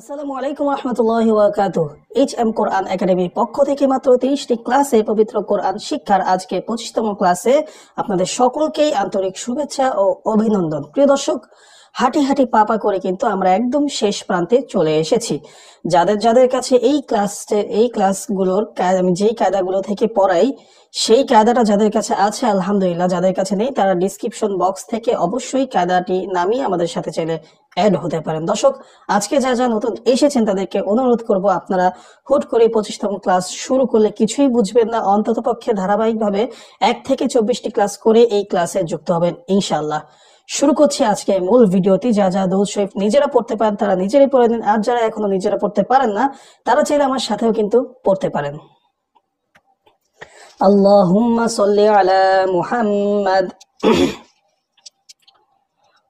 আসসালামু আলাইকুম রহমতুল্লাহি ওয়া বারাকাতুহু। এইচএম কোরআন একাডেমির পক্ষ থেকে মাত্র 30টি ক্লাসে পবিত্র কোরআন শিক্ষার আজকে 25তম ক্লাসে আপনাদের সকলকেই আন্তরিক শুভেচ্ছা ও অভিনন্দন। প্রিয় দর্শক, হাঁটি হাঁটি পাপা করে কিন্তু আমরা একদম শেষ প্রান্তে চলে এসেছি। যাদের কাছে এই ক্লাসগুলোর আমি যেই কায়দাগুলো থেকে পড়াই সেই কায়দাটা যাদের কাছে আছে আলহামদুলিল্লাহ, যাদের কাছে নেই তারা ডিসক্রিপশন বক্স থেকে অবশ্যই কায়দাটি নামিয়ে আমাদের সাথে চাইলে অ্যাড হতে পারেন। দর্শক, আজকে যা নতুন এসেছেন তাদেরকে অনুরোধ করব, আপনারা হুট করে 25তম ক্লাস শুরু করলে কিছুই বুঝবেন না, অন্তত পক্ষে ধারাবাহিকভাবে 1 থেকে 24টি ক্লাস করে এই ক্লাসে যুক্ত হবেন ইনশাআল্লাহ। শুরু করছি আজকে মূল ভিডিওটি। যা দরুদ শরীফ নিজেরা পড়তে পারেন তারা নিজেরাই পড়ে নিন, আর যারা এখনো নিজেরা পড়তে পারেন না তারা চাইলে আমার সাথেও কিন্তু পড়তে পারেন। আল্লাহুম্মা সাল্লি আলা মুহাম্মাদ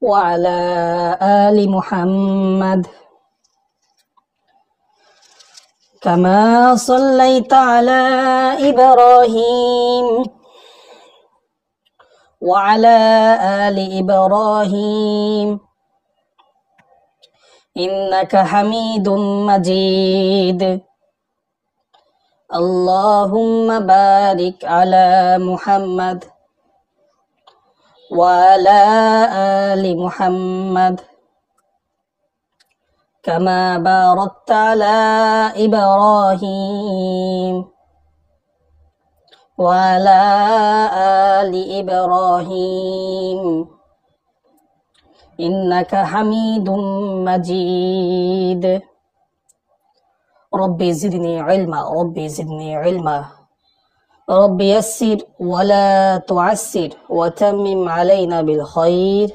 ওয়া আলা আলি মুহাম্মাদ কামা সাল্লাইতা আলা ইব্রাহিম وعلى آل إبراهيم إنك حميد مجيد اللهم بارك على محمد وعلى آل محمد كما باركت على إبراهيم وعلى آل إبراهيم إنك حميد مجيد ربي زدني علما ربي زدني علما ربي يسر ولا تعسر وتمم علينا بالخير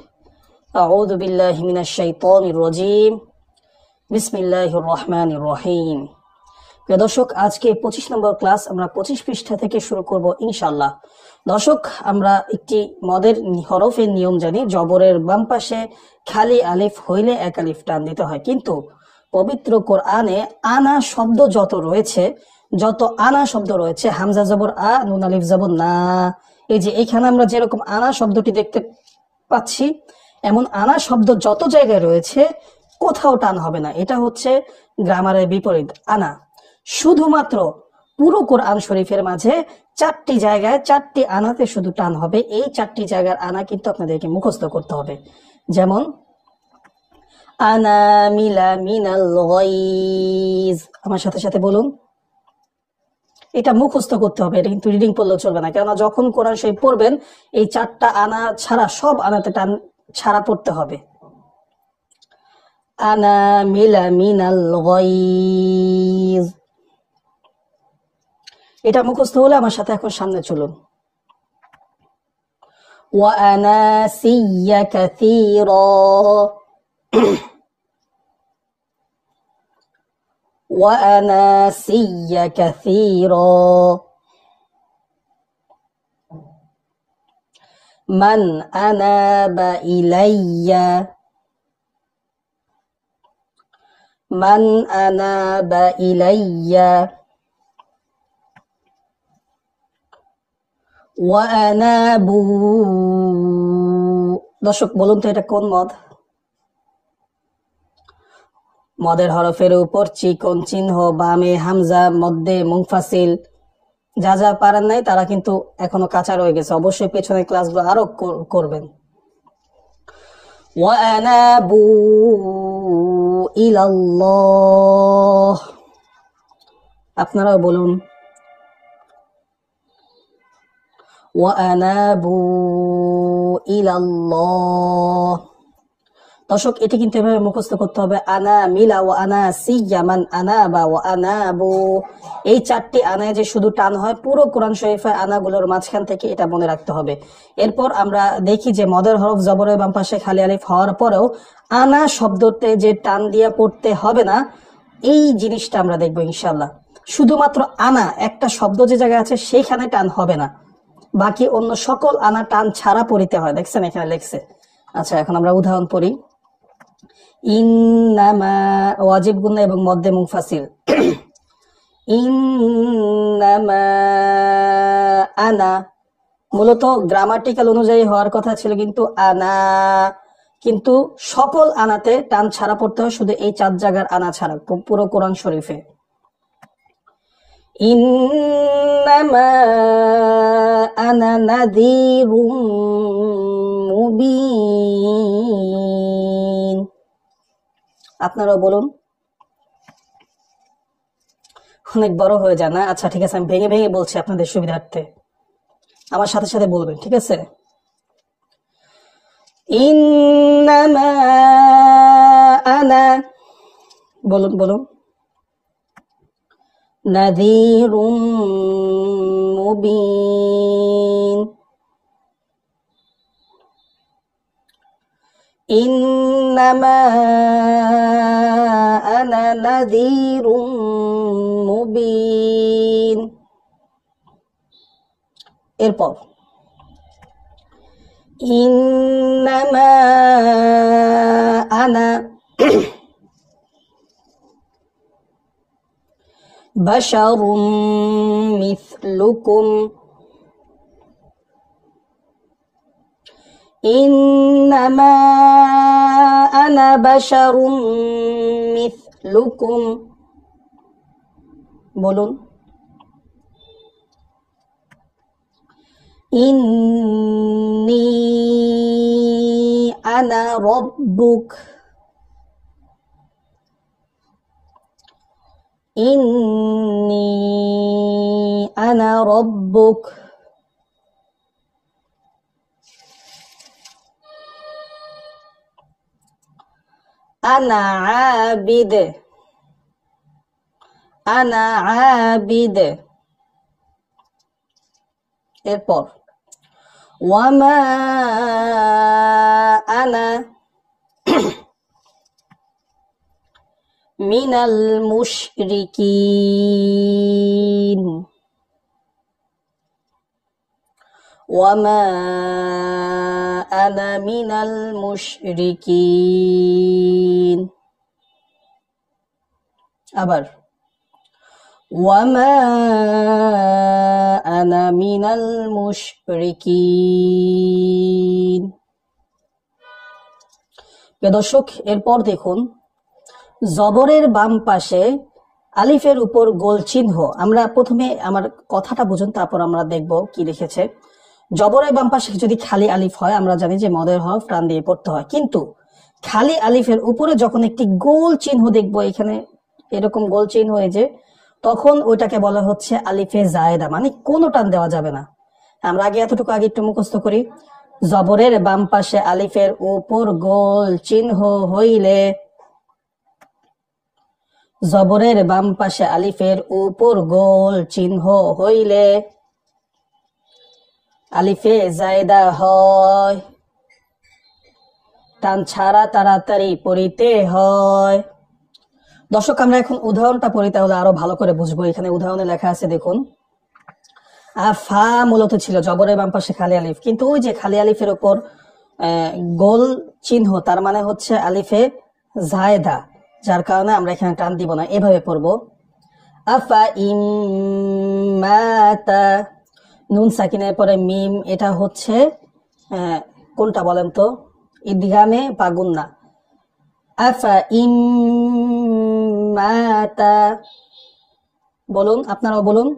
أعوذ بالله من الشيطان الرجيم بسم الله الرحمن الرحيم। প্রিয় দর্শক, আজকে 25 নম্বর ক্লাস আমরা 25 পৃষ্ঠা থেকে শুরু করব ইনশাআল্লাহ। দর্শক, আমরা একটি মদের হরফের নিয়ম জানি, জবরের বাম পাশে খালি আলিফ হইলে এক আলিফ টান দিতে হয়, কিন্তু পবিত্র কোরআনে আনা শব্দ যত আনা শব্দ রয়েছে, হামজা জবর আ, নুন আলিফ জবর না, এই যে এখানে আমরা যেরকম আনা শব্দটি দেখতে পাচ্ছি, এমন আনা শব্দ যত জায়গায় রয়েছে কোথাও টান হবে না। এটা হচ্ছে গ্রামারের বিপরীত আনা। শুধুমাত্র পুরো কোরআন শরীফের মাঝে 4টি জায়গায় 4টি আনাতে শুধু টান হবে। এই 4টি জায়গার আনা কিন্তু আপনাদেরকে মুখস্থ করতে হবে। যেমন আনা মিলা মিনাল গাইজ, আমার সাথে সাথে বলুন, এটা মুখস্থ করতে হবে, এটা কিন্তু রিডিং পড়লেও চলবে না, কেননা যখন কোরআন শরীফ পড়বেন এই 4টা আনা ছাড়া সব আনাতে টান ছাড়া পড়তে হবে। আনা মিলা মিনাল গাইজ, এটা মুখস্থ হলে আমার সাথে এখন সামনে চলুন। ওয়া আনাসিয়া কাসীরা ওয়া আনাসিয়া কাসীরা মান আনাবা ইলাইয়া মান আনাবা ইলাইয়া ওয়ানাবু। দর্শক, বলুন তো এটা কোন মদ? মদের হরফের উপর চিকন চিহ্ন, বামে হামজা, মধ্যে মুনফাসিল। যা পারেন নাই তারা কিন্তু এখনো কাঁচা রয়ে গেছে, অবশ্যই পেছনের ক্লাসগুলো আরো করবেন। ওয়ানাবু ইলাল্লাহ, আপনারাও বলুন ওয়ানাবু ইলাল্লাহ। দর্শক, এটি কিন্তু এভাবে মুখস্থ করতে হবে। আনা মিলা ওয়া আনা সিয়া মান আনাবা ওয়া আনাবু, এই 4টি আনায় যে শুধু টান হয় পুরো কোরআন শরীফে আনাগুলোর মাঝখান থেকে, এটা মনে রাখতে হবে। এরপর আমরা দেখি যে মদের হরফ জবরের বাম পাশে খালি আলিফ হওয়ার পরেও আনা শব্দতে যে টান দিয়ে পড়তে হবে না, এই জিনিসটা আমরা দেখবো ইনশাআল্লাহ। শুধুমাত্র আনা একটা শব্দ যে জায়গায় আছে সেইখানে টান হবে না, বাকি অন্য সকল আনা টান ছাড়া পড়িতে হয়। দেখছেন এখানে লেখছে। আচ্ছা, এখন আমরা উদাহরণ পড়ি। ইন্নামা, ওয়াজিব গুন্না এবং মধ্যে মুনফাসিল। ইন্নামা আনা, মূলত গ্রামাটিক্যাল অনুযায়ী হওয়ার কথা ছিল, কিন্তু আনা কিন্তু সকল আনাতে টান ছাড়া পড়তে হয়, শুধু এই 4 জায়গার আনা ছাড়া পুরো কোরআন শরীফে। ইন্নামা আনা নাযীরুম মুবিন। আপনারাও বলুন। অনেক বড় হয়ে যায় না? আচ্ছা ঠিক আছে, আমি ভেঙে ভেঙে বলছি আপনাদের সুবিধার্থে, আমার সাথে সাথে বলবেন, ঠিক আছে? ইন্নামা আনা, বলুন বলুন। নাযীরুম মুবিন। ইন্নামা আনা নাযীরুম মুবিন। এরপর ইন্নামা আনা বাশারুম মিথলুকুম। ইন্নামা আনা বাশারুম মিথলুকুম। বলুন। ইন্নী আনা রব্বুক। ইন্নী আনা রব্বুক। আনা আবিদ। আনা আবিদ। এরপর ওয়ামা আনা মিনাল মুশরিকিন। ওয়ামা আনা মিনাল মুশরিকিন। আবার ওয়ামা আনা মিনাল মুশরিকিন। প্রিয় দর্শক, এরপর দেখুন জবরের বাম পাশে আলিফের উপর গোল চিহ্ন। আমরা প্রথমে আমার কথাটা বুঝুন, তারপর আমরা দেখব কি লিখেছে। জবরের বাম পাশে যদি খালি আলিফ হয় আমরা জানি যে মদের হরফ টান দিয়ে পড়তে হয়, কিন্তু খালি আলিফের উপরে যখন একটি গোল চিহ্ন দেখবো, এখানে এরকম গোল চিহ্ন হয়েছে, তখন ওইটাকে বলা হচ্ছে আলিফে জায়েদা, মানে কোনো টান দেওয়া যাবে না। আমরা আগে এতটুকু আগে একটু মুখস্থ করি। জবরের বাম পাশে আলিফের উপর গোল চিহ্ন হইলে, জবরের বাম পাশে আলিফের উপর গোল চিহ্ন হইলে আলিফে জায়েদা হয়, টান ছাড়া তাড়াতাড়ি পড়িতে হয়। দর্শক, আমরা এখন উদাহরণটা পড়ি, তাহলে আরো ভালো করে বুঝবো। এখানে উদাহরণে লেখা আছে, দেখুন। ফা মূলত ছিল জবরের বাম পাশে খালি আলিফ, কিন্তু ওই যে খালি আলিফের উপর গোল চিহ্ন, তার মানে হচ্ছে আলিফে জায়েদা, যার কারণে আমরা এখানে টান দিব না, এভাবে পড়বো। আফা ইম মাতা, নুন সাকিনের পরে মিম, এটা হচ্ছে কোনটা বলেন তো? ইদগামে বা গুন্না। আফা ইম মাতা। বলুন, আপনারাও বলুন।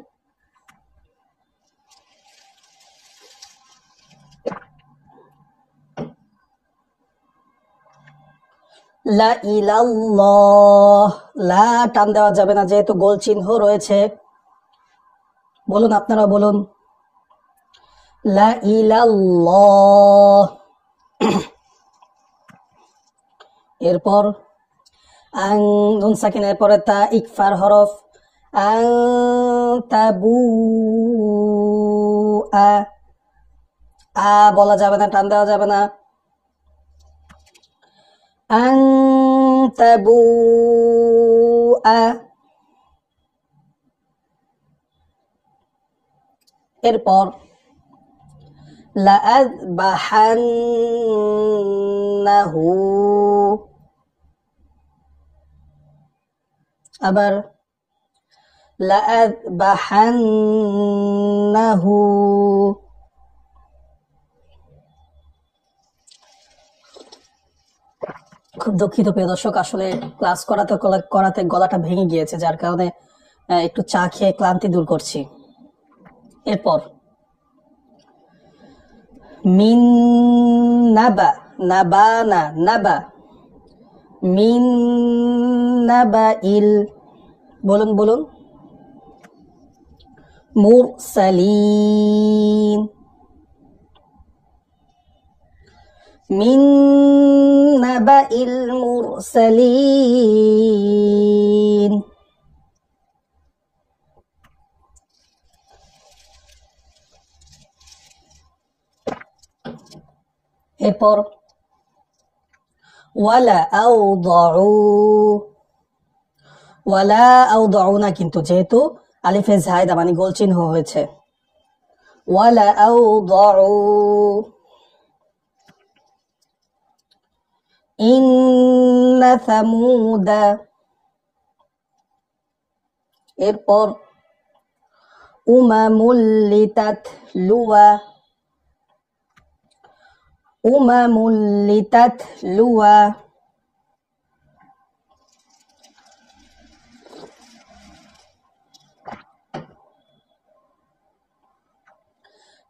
লা ইলাল্লাহ, লা টান দেওয়া যাবে না যেহেতু গোল চিহ্ন রয়েছে। বলুন, আপনারা বলুন। লা ইলাল্লাহ। এরপর আং, নুন সাকিনের পরে তা, ইকফার হরফ। আং তাবু আ বলা যাবে না, টান দেওয়া যাবে না। আং তাবু এরপর লাআযবাহান্নাহু, আবার লাআযবাহান্নাহু। খুব দুঃখিত প্রিয় দর্শক, আসলে ক্লাস করাতে করাতে গলাটা ভেঙে গিয়েছে, যার কারণে একটু চা খেয়ে ক্লান্তি দূর করছি। এরপর মিন নাবা, নাবানা, নাবা, মিন নাবা ইল, বলুন বলুন, মুরসালিন, মিন নাবা ইল মুরসালিন। এরপর ওয়ালা আউদাউ, ওয়ালা আউদাউ না, কিন্তু যেহেতু আলিফে জায়দা মানে গোল চিহ্ন হয়েছে, ওয়ালা আউদাউ, ইন্না সামুদা। এরপর উমামুল লিতাতলুয়া, উমামুল লিতাতলুয়া।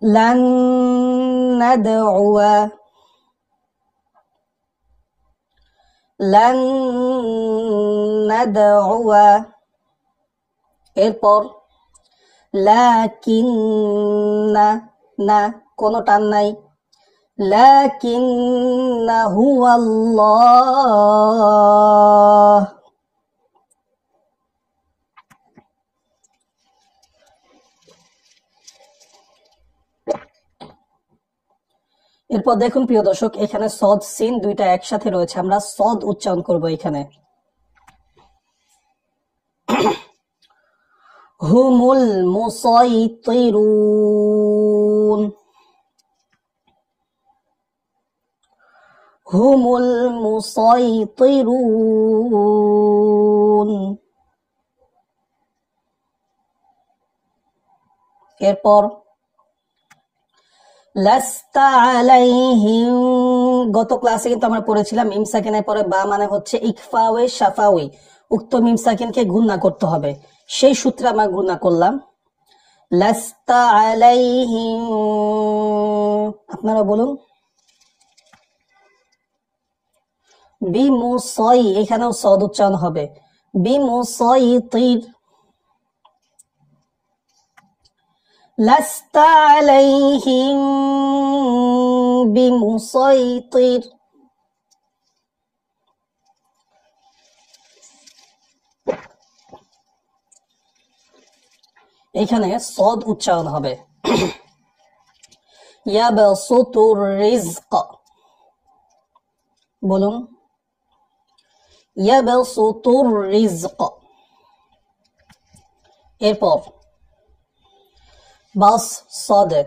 লান নাদউয়া, লান নাদউয়া। এরপর লাকিন্না, না কোনো টান নাই, লাকিন্না হুয়াল্লাহ। এরপর দেখুন প্রিয় দর্শক, এখানে সদ সিন দুইটা একসাথে রয়েছে, আমরা সদ উচ্চারণ করব এখানে। হুমুল মুসাইতিরুন, হুমুল মুসাইতিরুন। এরপর লাস্তা আলাইহিম, গত ক্লাসে কিন্তু আমরা পড়েছিলাম মিম সাকিনের পরে বা মানে হচ্ছে ইকফাওয়ে শাফাওয়ে, উক্ত মিম সাকিনকে গুণনা করতে হবে, সেই সূত্রে আমরা গুণনা করলাম। লাস্তা আলাইহিম, আপনারা বলুন। বিমুসাই, এখানেও সদ উচ্চারণ হবে, বিমুসাইতির। লাস্তা আলাইহিম বিমুসাইতির। এখানে সদ উচ্চারণ হবে। ইয়াবসুতুর রিজক, বলুন, ইয়াবসুতুর রিজক। এরপর বাস সদে,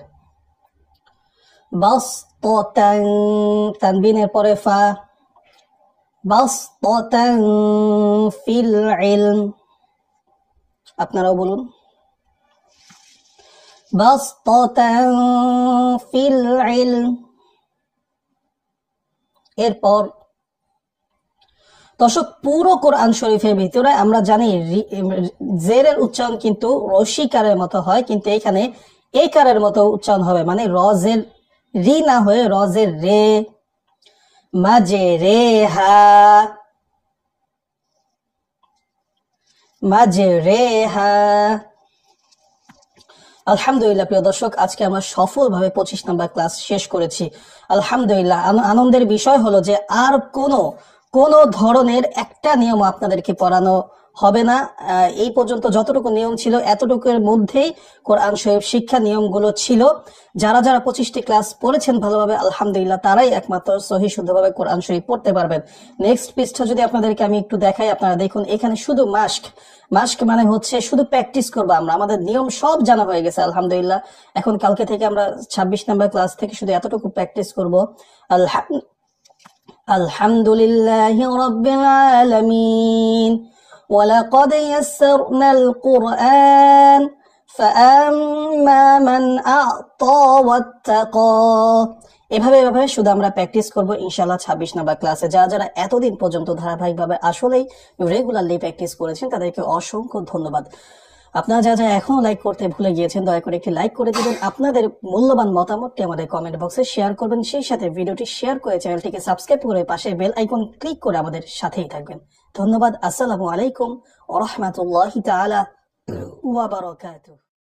বাস তান, তানবিনের পরে ফা, বাস তান ফিল ইলম। আপনারাও বলুন, বাস তান ফিল ইলম। এরপর দর্শক, পুরো কোরআন শরীফের ভিতরে আমরা জানি জেরের উচ্চারণ কিন্তু রসিকারের মতো হয়, কিন্তু এখানে একারের মতো উচ্চারণ হবে, মানে রজের রি না হয়ে রজের রে, মাঝে রে হা, মাঝে রে হা। আলহামদুলিল্লাহ প্রিয় দর্শক, আজকে আমরা সফলভাবে 25 নম্বর ক্লাস শেষ করেছি। আলহামদুলিল্লাহ। আনন্দের বিষয় হলো যে আর কোন ধরনের একটা নিয়ম আপনাদেরকে পড়ানো হবে না। এই পর্যন্ত যতটুকু নিয়ম ছিল এতটুকুর মধ্যেই কোরআন শরীফ শিক্ষা নিয়মগুলো ছিল। যারা 25টি ক্লাস পড়েছেন ভালোভাবে, আলহামদুলিল্লাহ, তারাই একমাত্র সহি শুদ্ধভাবে কোরআন শরীফ পড়তে পারবেন। নেক্সট পৃষ্ঠা যদি আপনাদেরকে আমি একটু দেখাই, আপনারা দেখুন, এখানে শুধু মাস্ক মানে হচ্ছে শুধু প্র্যাকটিস করবো আমরা, আমাদের নিয়ম সব জানা হয়ে গেছে আলহামদুলিল্লাহ। এখন কালকে থেকে আমরা 26 নম্বর ক্লাস থেকে শুধু এতটুকু প্র্যাকটিস করবো। আলহামদুলিল্লাহি রাব্বিল আলামিন। ওয়ালাকাদ ইয়াসসারনাল কুরআন فأما من أعطى واتقى। এভাবে এভাবে শুধু আমরা প্র্যাকটিস করব ইনশাআল্লাহ 26 নম্বর ক্লাসে। যারা এতদিন পর্যন্ত ধারাবাহিকভাবে আসলেই রেগুলারলি প্র্যাকটিস করেছেন তাদেরকে অসংখ্য ধন্যবাদ। আপনারা যারা এখনো লাইক করতে ভুলে গিয়েছেন দয়া করে একটি লাইক করে দিবেন। আপনাদের মূল্যবান মতামতটি আমাদের কমেন্ট বক্সে শেয়ার করবেন। সেই সাথে ভিডিওটি শেয়ার করে চ্যানেলটিকে সাবস্ক্রাইব করে পাশে বেল আইকন ক্লিক করে আমাদের সাথেই থাকবেন। ধন্যবাদ। আসসালামু আলাইকুম ওয়া রাহমাতুল্লাহি তাআলা ওয়া বারাকাতুহু।